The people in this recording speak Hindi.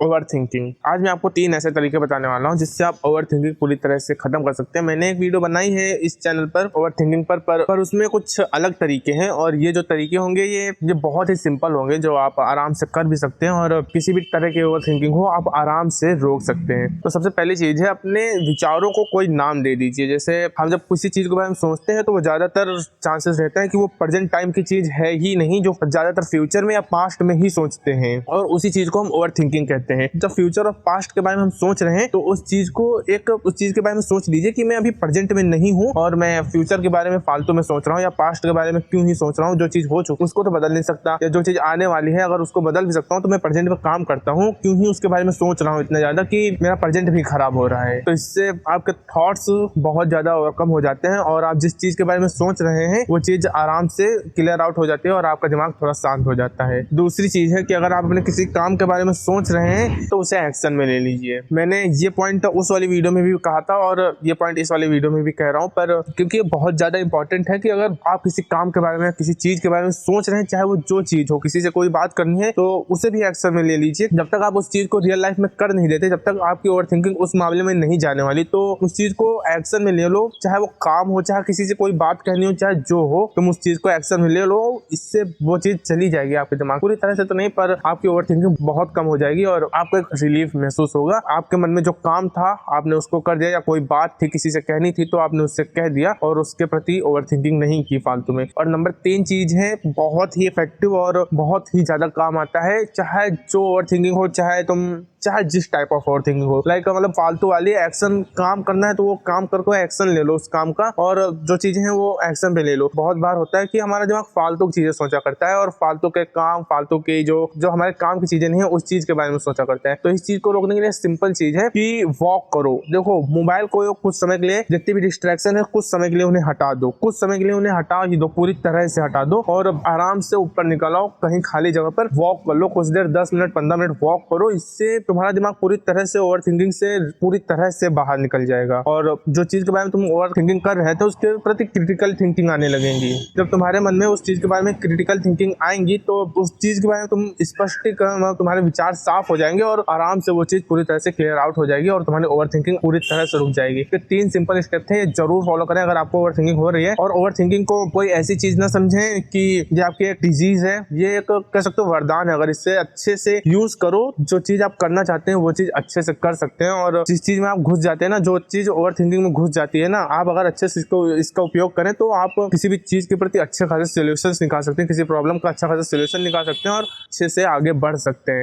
Over thinking. आज मैं आपको 3 ऐसे तरीके बताने वाला हूं जिससे आप ओवर थिंकिंग पूरी तरह से खत्म कर सकते हैं। मैंने एक वीडियो बनाई है इस चैनल पर ओवर थिंकिंग पर उसमें कुछ अलग तरीके हैं और ये जो तरीके होंगे ये बहुत ही सिंपल होंगे जो आप आराम से कर भी सकते हैं और किसी भी तरह की ओवर थिंकिंग हो आप आराम से रोक सकते हैं। तो सबसे पहली चीज है अपने विचारों को कोई नाम दे दीजिए। जैसे हम जब किसी चीज के बारे में सोचते हैं तो वो ज्यादातर चांसेस रहते हैं कि वो प्रेजेंट टाइम की चीज है ही नहीं, जो ज्यादातर फ्यूचर में या पास्ट में ही सोचते हैं और उसी चीज को हम ओवर थिंकिंग कहते हैं। जब फ्यूचर और पास्ट के बारे में हम सोच रहे हैं तो उस चीज के बारे में सोच लीजिए कि मैं अभी प्रेजेंट में नहीं हूँ और मैं फ्यूचर के बारे में फालतू में सोच रहा हूँ या पास्ट के बारे में क्यों ही सोच रहा हूँ। जो चीज हो चुकी उसको तो बदल नहीं सकता, या जो चीज आने वाली है अगर उसको बदल भी सकता हूँ तो मैं प्रेजेंट में काम करता हूँ, क्यों ही उसके बारे में सोच रहा हूँ इतना ज्यादा कि मेरा प्रेजेंट भी खराब हो रहा है। तो इससे आपके थॉट्स बहुत ज्यादा ओवरकम हो जाते हैं और आप जिस चीज के बारे में सोच रहे हैं वो चीज आराम से क्लियर आउट हो जाती है और आपका दिमाग थोड़ा शांत हो जाता है। दूसरी चीज है कि अगर आप अपने किसी काम के बारे में सोच रहे हैं तो उसे एक्शन में ले लीजिए। मैंने ये पॉइंट उस वाली वीडियो में भी कहा था और ये पॉइंट इस वाली वीडियो में भी कह रहा हूँ, पर क्योंकि ये बहुत ज्यादा इंपॉर्टेंट है कि अगर आप किसी काम के बारे में किसी चीज के बारे में सोच रहे हैं, चाहे वो जो चीज हो, किसी से कोई बात करनी है तो उसे भी एक्शन में ले लीजिए। जब तक आप उस चीज को रियल लाइफ में कर नहीं देते, जब तक आपकी ओवर थिंकिंग उस मामले में नहीं जाने वाली, तो उस चीज को एक्शन में ले लो। चाहे वो काम हो, चाहे किसी से कोई बात कहनी हो, चाहे जो हो, तुम उस चीज को एक्शन में ले लो। इससे वो चीज चली जाएगी आपके दिमाग, पूरी तरह से तो नहीं पर आपकी ओवर थिंकिंग बहुत कम हो जाएगी और आपको एक रिलीफ महसूस होगा। आपके मन में जो काम था आपने उसको कर दिया, या कोई बात थी किसी से कहनी थी तो आपने उससे कह दिया और उसके प्रति ओवर थिंकिंग नहीं की फालतू में। और नंबर 3 चीज है बहुत ही इफेक्टिव और बहुत ही ज्यादा काम आता है, चाहे जो ओवर थिंकिंग हो, चाहे जिस टाइप ऑफ ओवर थिंकिंग हो। लाइक मतलब फालतू वाली एक्शन काम करना है तो वो काम करके एक्शन ले लो उस काम का, और जो चीजें हैं वो एक्शन पे ले लो। बहुत बार होता है कि हमारा दिमाग फालतू की चीजें सोचा करता है और फालतू के काम, फालतू के जो हमारे काम की चीजें नहीं है उस चीज के बारे में सोचा करता है। तो इस चीज को रोकने के लिए सिंपल चीज है कि वॉक करो। देखो मोबाइल को कुछ समय के लिए, जितनी भी डिस्ट्रैक्शन है कुछ समय के लिए उन्हें हटा दो, कुछ समय के लिए उन्हें हटा ही दो, पूरी तरह से हटा दो और आराम से ऊपर निकल आओ, कहीं खाली जगह पर वॉक कर लो कुछ देर, 10 मिनट 15 मिनट वॉक करो। इससे तुम्हारा दिमाग पूरी तरह से ओवर थिंकिंग से पूरी तरह से बाहर निकल जाएगा और जो चीज के बारे में तुम ओवर थिंकिंग कर रहे थे उसके प्रति क्रिटिकल थिंकिंग आने लगेंगी। जब तुम्हारे मन में उस चीज के बारे में क्रिटिकल थिंकिंग आएंगी तो उस चीज के बारे में तुम स्पष्टीकरण, तुम्हारे विचार साफ हो जाएंगे और आराम से वो चीज पूरी तरह से क्लियर आउट हो जाएगी और तुम्हारी ओवर थिंकिंग पूरी तरह से रुक जाएगी। ये 3 सिंपल स्टेप थे, जरूर फॉलो करें अगर आपको ओवर थिंकिंग हो रही है। और ओवर थिंकिंग को कोई ऐसी चीज ना समझें कि ये आपकी एक डिजीज है, ये एक कह सकते हो वरदान है। अगर इससे अच्छे से यूज करो, जो चीज आप करना चाहते हैं वो चीज अच्छे से कर सकते हैं। और जिस चीज में आप घुस जाते हैं ना, जो चीज ओवर थिंकिंग में घुस जाती है ना, आप अगर अच्छे से इसका उपयोग करें तो आप किसी भी चीज के प्रति अच्छे खासे सोल्यूशन निकाल सकते हैं, किसी प्रॉब्लम का अच्छा खासा सोल्यूशन निकाल सकते हैं और अच्छे से आगे बढ़ सकते हैं।